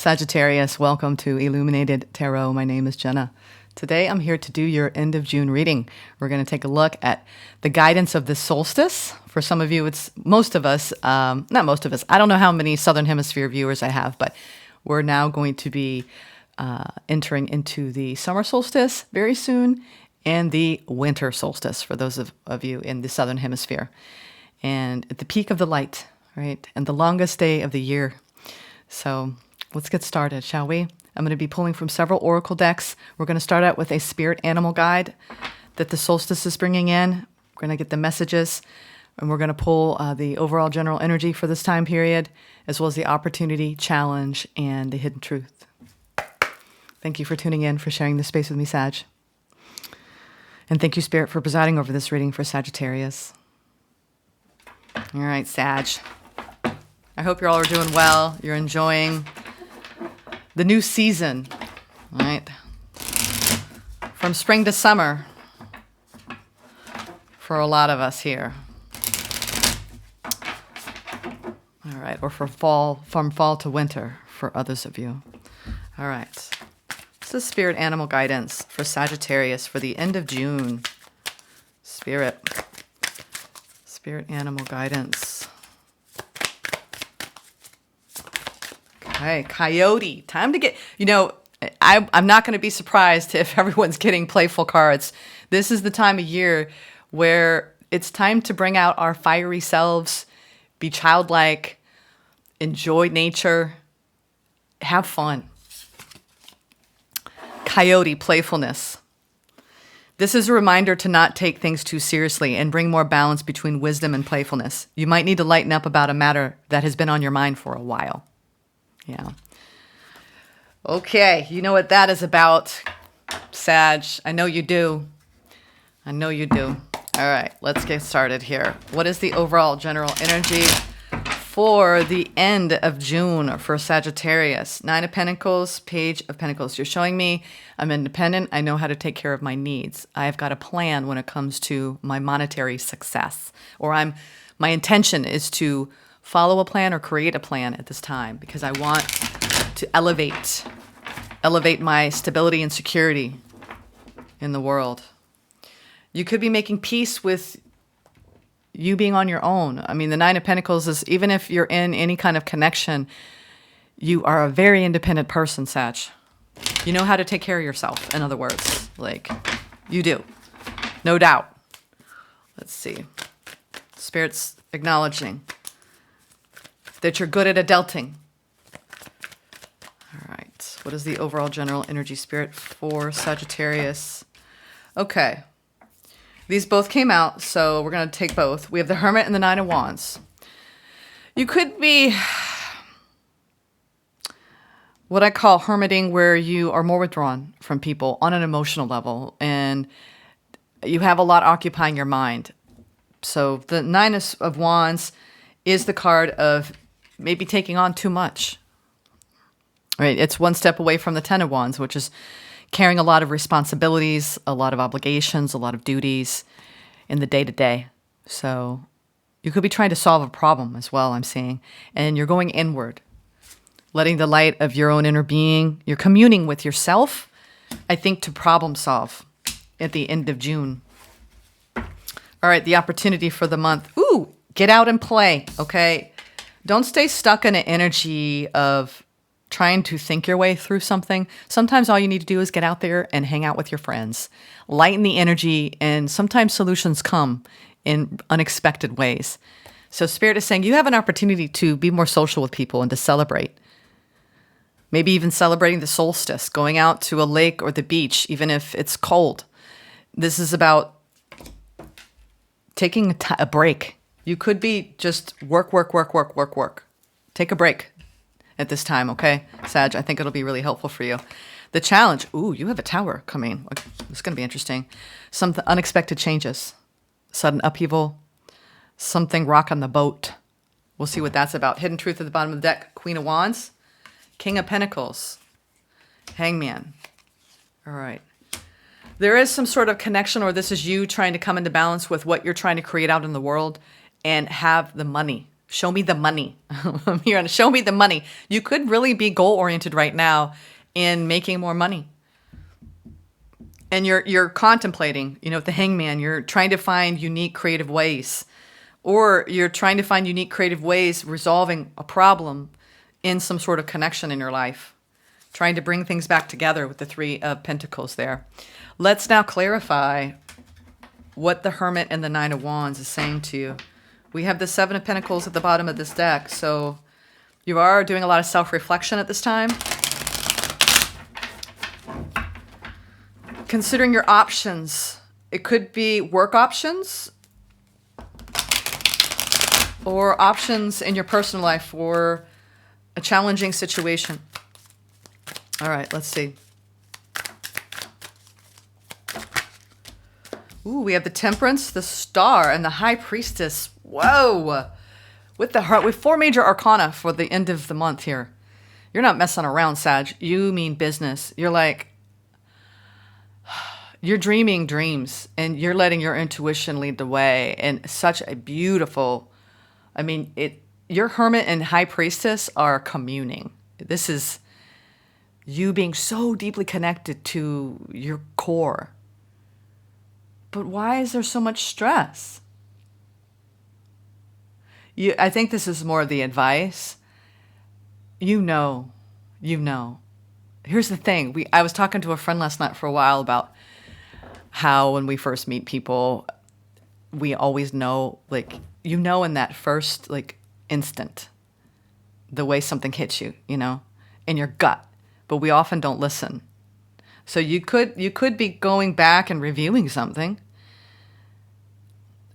Sagittarius, welcome to Illuminated Tarot. My name is Jenna. Today I'm here to do your end of June reading. We're going to take a look at the guidance of the solstice. For some of you, it's most of us, not most of us. I don't know how many Southern Hemisphere viewers I have, but we're now going to be entering into the summer solstice very soon and the winter solstice for those of you in the Southern Hemisphere. And at the peak of the light, right? And the longest day of the year. So let's get started, shall we? I'm going to be pulling from several oracle decks. We're going to start out with a spirit animal guide that the solstice is bringing in. We're going to get the messages, and we're going to pull the overall general energy for this time period, as well as the opportunity, challenge, and the hidden truth. Thank you for tuning in, for sharing this space with me, Sag. And thank you, Spirit, for presiding over this reading for Sagittarius. All right, Sag. I hope you all are doing well. You're enjoying the new season, right? From spring to summer for a lot of us here. All right, or from fall to winter for others of you. All right. This is spirit animal guidance for Sagittarius for the end of June. Spirit animal guidance. Okay, coyote. Time to get, I'm not going to be surprised if everyone's getting playful cards. This is the time of year where it's time to bring out our fiery selves, be childlike, enjoy nature, have fun. Coyote, playfulness. This is a reminder to not take things too seriously and bring more balance between wisdom and playfulness. You might need to lighten up about a matter that has been on your mind for a while. Yeah. Okay, you know what that is about, Sag. I know you do. I know you do. All right, let's get started here. What is the overall general energy for the end of June for Sagittarius? 9 of Pentacles, Page of Pentacles. You're showing me I'm independent. I know how to take care of my needs. I've got a plan when it comes to my monetary success. Or my intention is to follow a plan or create a plan at this time because I want to elevate my stability and security in the world. You could be making peace with you being on your own. I mean, the 9 of Pentacles is, even if you're in any kind of connection, you are a very independent person, Sag. You know how to take care of yourself, in other words. Like, you do. No doubt. Let's see. Spirit's acknowledging that you're good at adulting. All right. What is the overall general energy, Spirit, for Sagittarius? Okay. These both came out, so we're going to take both. We have the Hermit and the 9 of Wands. You could be what I call hermiting, where you are more withdrawn from people on an emotional level, and you have a lot occupying your mind. So the 9 of Wands is the card of maybe taking on too much. Right? It's one step away from the 10 of Wands, which is carrying a lot of responsibilities, a lot of obligations, a lot of duties in the day-to-day. So you could be trying to solve a problem as well, I'm seeing. And you're going inward, letting the light of your own inner being. You're communing with yourself, I think, to problem solve at the end of June. All right, the opportunity for the month. Ooh, get out and play, okay? Don't stay stuck in an energy of trying to think your way through something. Sometimes all you need to do is get out there and hang out with your friends. Lighten the energy, and sometimes solutions come in unexpected ways. So Spirit is saying you have an opportunity to be more social with people and to celebrate. Maybe even celebrating the solstice, going out to a lake or the beach, even if it's cold. This is about taking a break. You could be just work. Take a break at this time, okay, Sag? I think it'll be really helpful for you. The challenge. Ooh, you have a Tower coming. It's going to be interesting. Some unexpected changes. Sudden upheaval. Something rock on the boat. We'll see what that's about. Hidden truth at the bottom of the deck. Queen of Wands. King of Pentacles. Hangman. All right. There is some sort of connection, or this is you trying to come into balance with what you're trying to create out in the world and have the money Show me the money. I'm here on show me the money. You could really be goal-oriented right now in making more money. And you're contemplating, the hangman, you're trying to find unique creative ways. Or you're trying to find unique creative ways resolving a problem in some sort of connection in your life. Trying to bring things back together with the Three of Pentacles there. Let's now clarify what the Hermit and the Nine of Wands is saying to you. We have the Seven of Pentacles at the bottom of this deck, so you are doing a lot of self-reflection at this time. Considering your options, it could be work options or options in your personal life for a challenging situation. All right, let's see. Ooh, we have the Temperance, the Star, and the High Priestess. Whoa! With the heart, with 4 major arcana for the end of the month here. You're not messing around, Sag. You mean business. You're like, you're dreaming dreams, and you're letting your intuition lead the way. And such a beautiful, your Hermit and High Priestess are communing. This is you being so deeply connected to your core. But why is there so much stress? I think this is more of the advice. You know. Here's the thing. I was talking to a friend last night for a while about how when we first meet people, we always know, in that first, instant, the way something hits you, in your gut. But we often don't listen. So you could be going back and reviewing something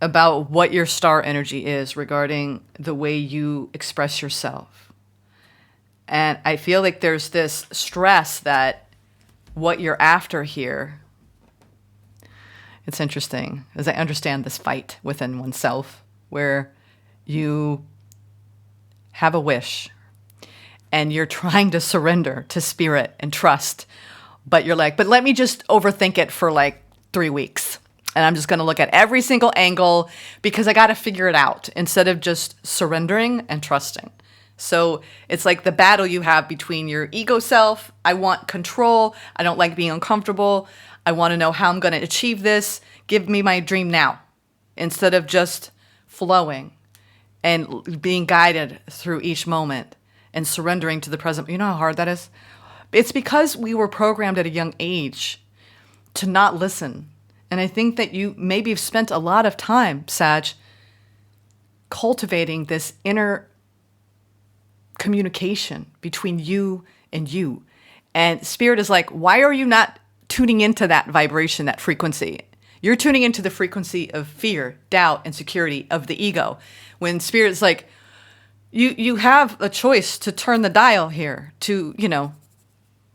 about what your star energy is regarding the way you express yourself. And I feel like there's this stress that what you're after here, it's interesting, as I understand this fight within oneself, where you have a wish and you're trying to surrender to spirit and trust, but you're like, but let me just overthink it for 3 weeks. And I'm just going to look at every single angle because I got to figure it out instead of just surrendering and trusting. So it's like the battle you have between your ego self. I want control. I don't like being uncomfortable. I want to know how I'm going to achieve this. Give me my dream now. Instead of just flowing and being guided through each moment and surrendering to the present. You know how hard that is? It's because we were programmed at a young age to not listen. And I think that you maybe have spent a lot of time, Sag, cultivating this inner communication between you and you. And Spirit is like, why are you not tuning into that vibration, that frequency? You're tuning into the frequency of fear, doubt, insecurity of the ego. When Spirit is like, you have a choice to turn the dial here to,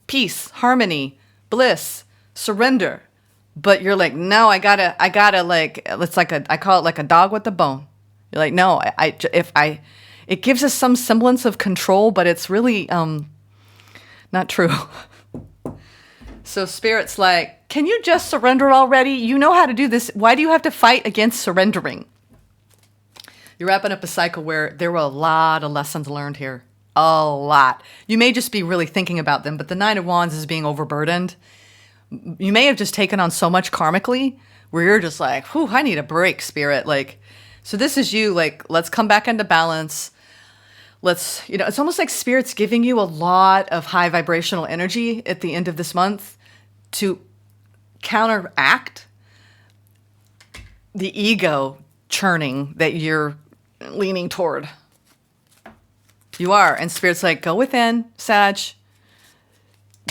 peace, harmony, bliss, surrender. But you're like, no, I gotta it's I call it like a dog with a bone. You're like, no, it gives us some semblance of control, but it's really, not true. So Spirit's like, can you just surrender already? You know how to do this. Why do you have to fight against surrendering? You're wrapping up a cycle where there were a lot of lessons learned here. A lot. You may just be really thinking about them, but the Nine of Wands is being overburdened. You may have just taken on so much karmically where you're just like, whew, I need a break, Spirit. So this is you, let's come back into balance. It's almost like Spirit's giving you a lot of high vibrational energy at the end of this month to counteract the ego churning that you're leaning toward. You are. And Spirit's like, go within, Sag.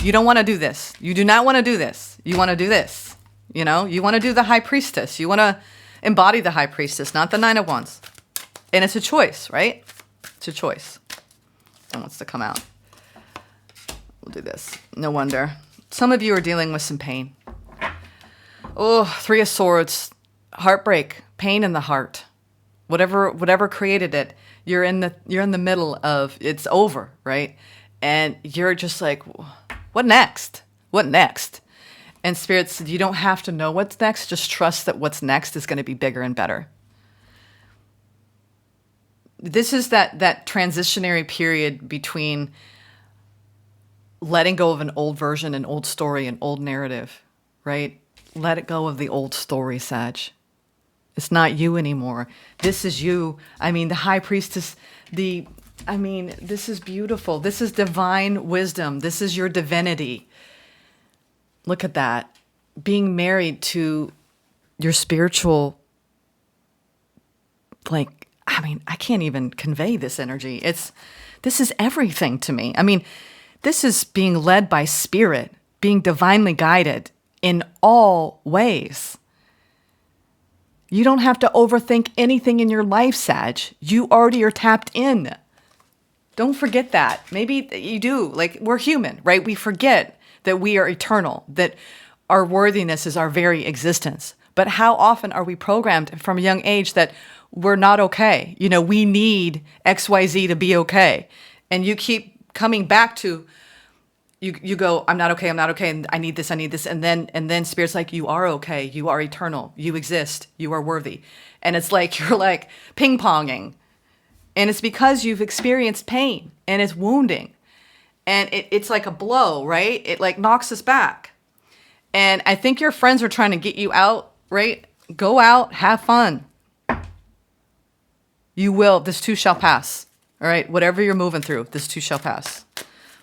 You don't want to do this. You do not want to do this. You want to do this. You want to do the High Priestess. You want to embody the High Priestess, not the Nine of Wands. And it's a choice, right? It's a choice. It wants to come out. We'll do this. No wonder. Some of you are dealing with some pain. Oh, Three of Swords. Heartbreak. Pain in the heart. Whatever created it. You're in the middle of it's over, right? And you're just like, what next? What next? And Spirit said, you don't have to know what's next. Just trust that what's next is going to be bigger and better. this is that transitionary period between letting go of an old version, an old story, an old narrative, right? Let it go of the old story, Sag. It's not you anymore. This is you. I mean, the high priestess, this is beautiful. This is divine wisdom. This is your divinity. Look at that. Being married to your spiritual, I can't even convey this energy. This is everything to me. I mean, this is being led by spirit, being divinely guided in all ways. You don't have to overthink anything in your life, Sag. You already are tapped in. Don't forget that. Maybe you do. Like, we're human, right? We forget that we are eternal, that our worthiness is our very existence. But how often are we programmed from a young age that we're not okay? You know, we need XYZ to be okay. And you keep coming back to, you go, I'm not okay, and I need this. And then Spirit's like, you are okay, you are eternal, you exist, you are worthy. And it's like, you're like ping-ponging. And it's because you've experienced pain and it's wounding. And it's like a blow, right? It like knocks us back. And I think your friends are trying to get you out, right? Go out, have fun. You will, this too shall pass. All right, whatever you're moving through, this too shall pass.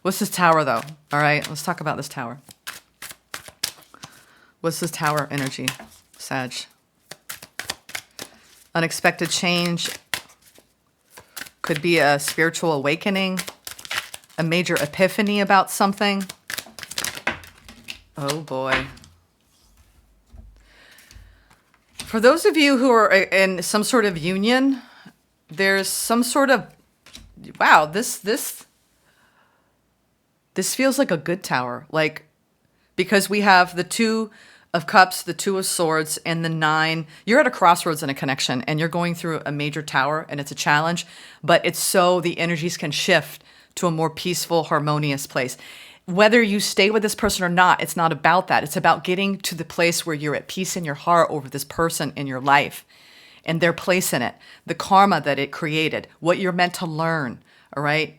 What's this tower, though? All right, let's talk about this tower. What's this tower energy, Sag? Unexpected change. Could be a spiritual awakening, a major epiphany about something. Oh, boy. For those of you who are in some sort of union, there's some sort of, wow, this feels like a good tower. Like, because we have the 2 of Cups, the 2 of Swords, and the 9. You're at a crossroads in a connection, and you're going through a major tower, and it's a challenge, but it's so the energies can shift to a more peaceful, harmonious place. Whether you stay with this person or not, it's not about that. It's about getting to the place where you're at peace in your heart over this person in your life and their place in it, the karma that it created, what you're meant to learn, all right?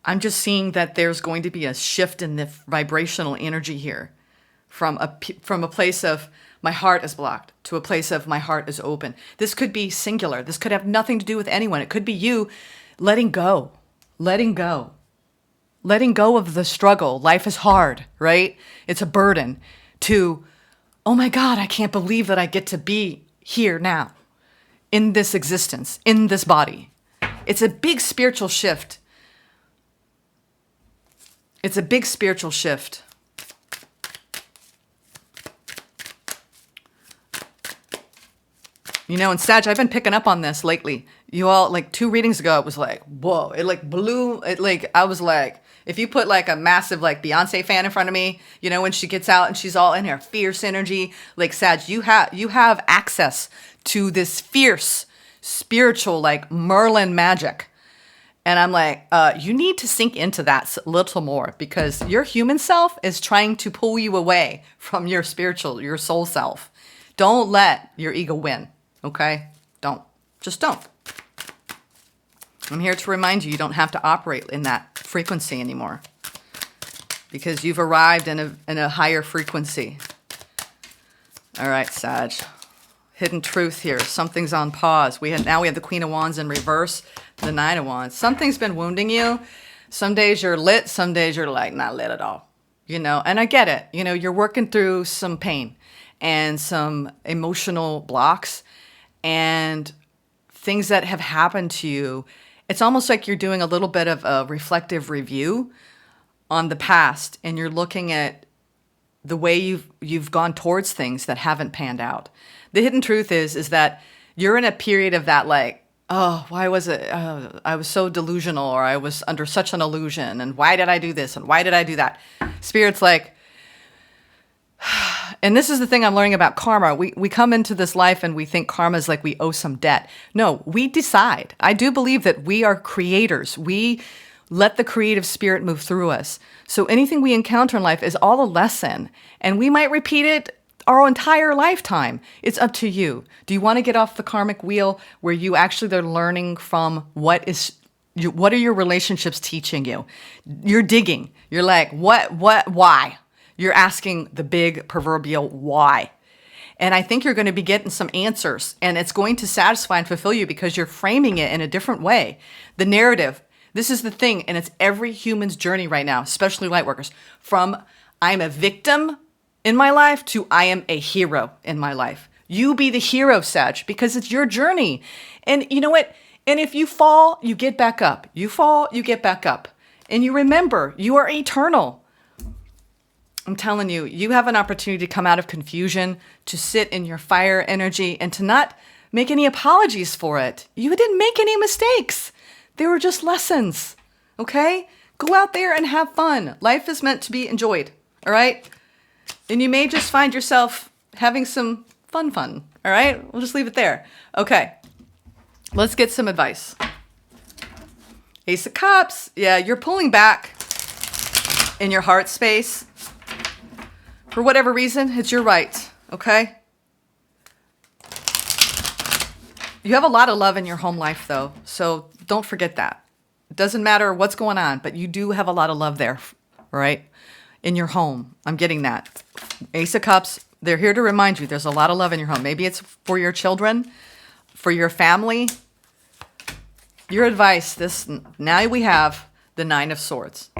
I'm just seeing that there's going to be a shift in the vibrational energy here from a place of my heart is blocked to a place of my heart is open. This could be singular. This could have nothing to do with anyone. It could be you letting go of the struggle. Life is hard, right? It's a burden to, oh my God, I can't believe that I get to be here now in this existence, in this body. It's a big spiritual shift. It's a big spiritual shift. You know, and Sag, I've been picking up on this lately. You all, like 2 readings ago, it was like, whoa, it like blew, it like, I was like, if you put like a massive like Beyonce fan in front of me, you know, when she gets out and she's all in her fierce energy, like Sag, you have access to this fierce spiritual, like Merlin magic. And I'm like, you need to sink into that a little more because your human self is trying to pull you away from your spiritual, your soul self. Don't let your ego win, okay? Don't. Just don't. I'm here to remind you, you don't have to operate in that frequency anymore because you've arrived in a higher frequency. All right, Sag. Hidden truth here. Something's on pause. Now we have the Queen of Wands in reverse, the 9 of Wands. Something's been wounding you. Some days you're lit, some days you're like not lit at all. You know, and I get it. You know, you're working through some pain and some emotional blocks and things that have happened to you. It's almost like you're doing a little bit of a reflective review on the past and you're looking at the way you've gone towards things that haven't panned out. The hidden truth is that you're in a period of that like, oh, why was it? I was so delusional or I was under such an illusion and why did I do this and why did I do that? Spirit's like, and this is the thing I'm learning about karma. We come into this life and we think karma is like we owe some debt. No, we decide. I do believe that we are creators. We let the creative spirit move through us. So anything we encounter in life is all a lesson. And we might repeat it our entire lifetime. It's up to you. Do you want to get off the karmic wheel where you actually are learning from what are your relationships teaching you? You're digging. You're like, why? You're asking the big proverbial why. And I think you're going to be getting some answers, and it's going to satisfy and fulfill you because you're framing it in a different way. The narrative, this is the thing, and it's every human's journey right now, especially light workers, from I'm a victim in my life to I am a hero in my life. You be the hero, Sag, because it's your journey. And you know what? And if you fall, you get back up. You fall, you get back up. And you remember, you are eternal. I'm telling you, you have an opportunity to come out of confusion, to sit in your fire energy, and to not make any apologies for it. You didn't make any mistakes. They were just lessons, okay? Go out there and have fun. Life is meant to be enjoyed, all right? And you may just find yourself having some fun, all right? We'll just leave it there. Okay, let's get some advice. Ace of Cups. Yeah, you're pulling back in your heart space. For whatever reason, it's your right, okay? You have a lot of love in your home life, though, so don't forget that. It doesn't matter what's going on, but you do have a lot of love there, right? In your home. I'm getting that. Ace of Cups, they're here to remind you there's a lot of love in your home. Maybe it's for your children, for your family. Your advice, now we have the Nine of Swords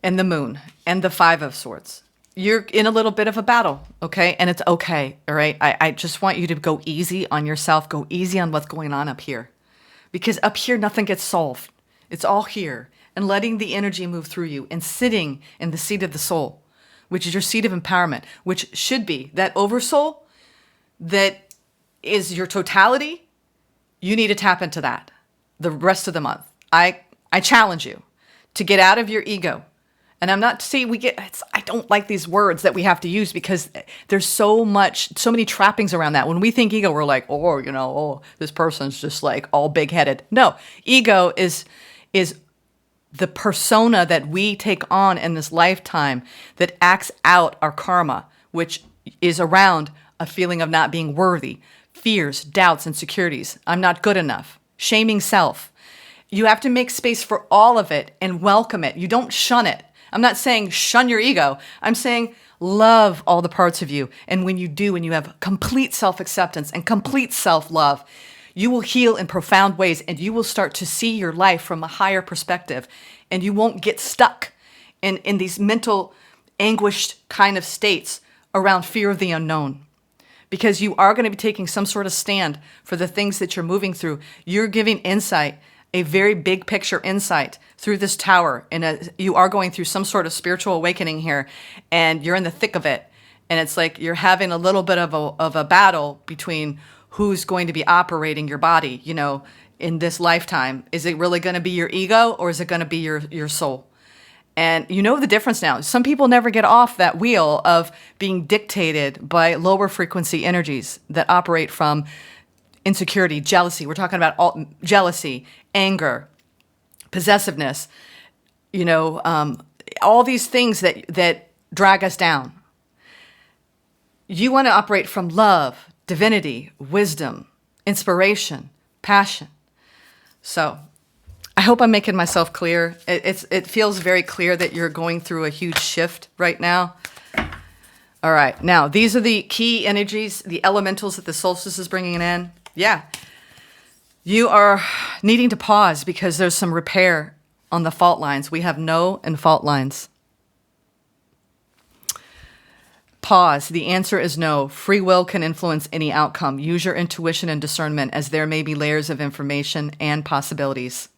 and the Moon and the Five of Swords. You're in a little bit of a battle, okay? And it's okay, all right? I just want you to go easy on yourself. Go easy on what's going on up here. Because up here, nothing gets solved. It's all here. And letting the energy move through you and sitting in the seat of the soul, which is your seat of empowerment, which should be that oversoul that is your totality. You need to tap into that the rest of the month. I challenge you to get out of your ego. And I'm not saying I don't like these words that we have to use because there's so many trappings around that. When we think ego, we're like, this person's just like all big-headed. No, ego is the persona that we take on in this lifetime that acts out our karma, which is around a feeling of not being worthy, fears, doubts, insecurities. I'm not good enough, shaming self. You have to make space for all of it and welcome it. You don't shun it. I'm not saying shun your ego. I'm saying love all the parts of you. And when you do, when you have complete self-acceptance and complete self-love, you will heal in profound ways and you will start to see your life from a higher perspective. And you won't get stuck in these mental anguished kind of states around fear of the unknown. Because you are going to be taking some sort of stand for the things that you're moving through. You're giving insight, a very big picture insight through this tower. And you are going through some sort of spiritual awakening here, and you're in the thick of it. And it's like you're having a little bit of a battle between who's going to be operating your body, in this lifetime. Is it really going to be your ego or is it going to be your soul? And you know the difference now. Some people never get off that wheel of being dictated by lower frequency energies that operate from insecurity, jealousy. We're talking about jealousy, anger, possessiveness, all these things that drag us down. You want to operate from love, divinity, wisdom, inspiration, passion. So I hope I'm making myself clear. It feels very clear that you're going through a huge shift right now. All right. Now, these are the key energies, the elementals that the solstice is bringing in. Yeah. You are needing to pause because there's some repair on the fault lines. We have no and fault lines. Pause. The answer is no. Free will can influence any outcome. Use your intuition and discernment as there may be layers of information and possibilities.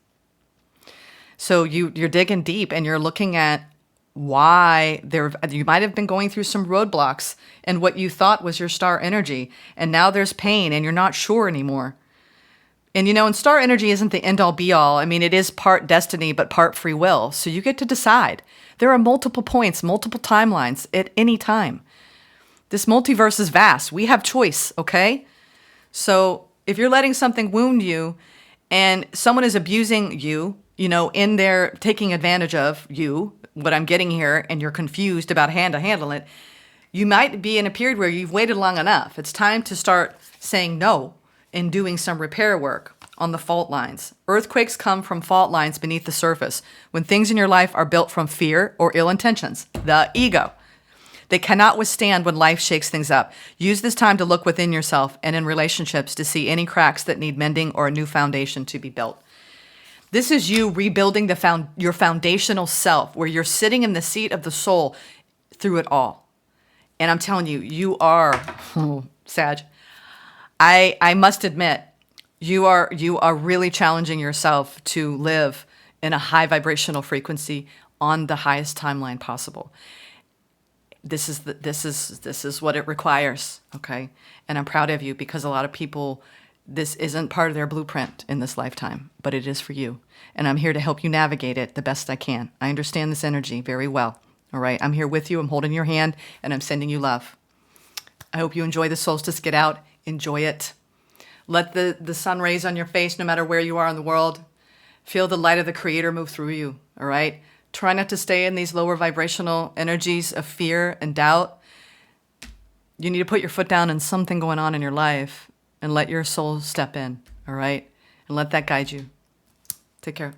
So you're digging deep and you're looking at why you might have been going through some roadblocks and what you thought was your star energy. And now there's pain and you're not sure anymore. And and star energy isn't the end all be all. I mean, it is part destiny, but part free will. So you get to decide. There are multiple points, multiple timelines at any time. This multiverse is vast. We have choice, okay? So if you're letting something wound you and someone is abusing you, in there taking advantage of you, what I'm getting here, and you're confused about how to handle it, You might be in a period where you've waited long enough. It's time to start saying no and doing some repair work on the fault lines. Earthquakes come from fault lines beneath the surface, when things in your life are built from fear or ill intentions, the ego. They cannot withstand when life shakes things up. Use this time to look within yourself and in relationships to see any cracks that need mending or a new foundation to be built. This is you rebuilding your foundational self, where you're sitting in the seat of the soul through it all. And I'm telling you, you are, Sag, I must admit, you are really challenging yourself to live in a high vibrational frequency on the highest timeline possible. This is what it requires, okay? And I'm proud of you, because a lot of people, this isn't part of their blueprint in this lifetime, but it is for you. And I'm here to help you navigate it the best I can. I understand this energy very well, all right? I'm here with you. I'm holding your hand, and I'm sending you love. I hope you enjoy the solstice. Get out. Enjoy it. Let the sun rays on your face, no matter where you are in the world. Feel the light of the Creator move through you, all right? Try not to stay in these lower vibrational energies of fear and doubt. You need to put your foot down on something going on in your life and let your soul step in, all right? And let that guide you. Take care.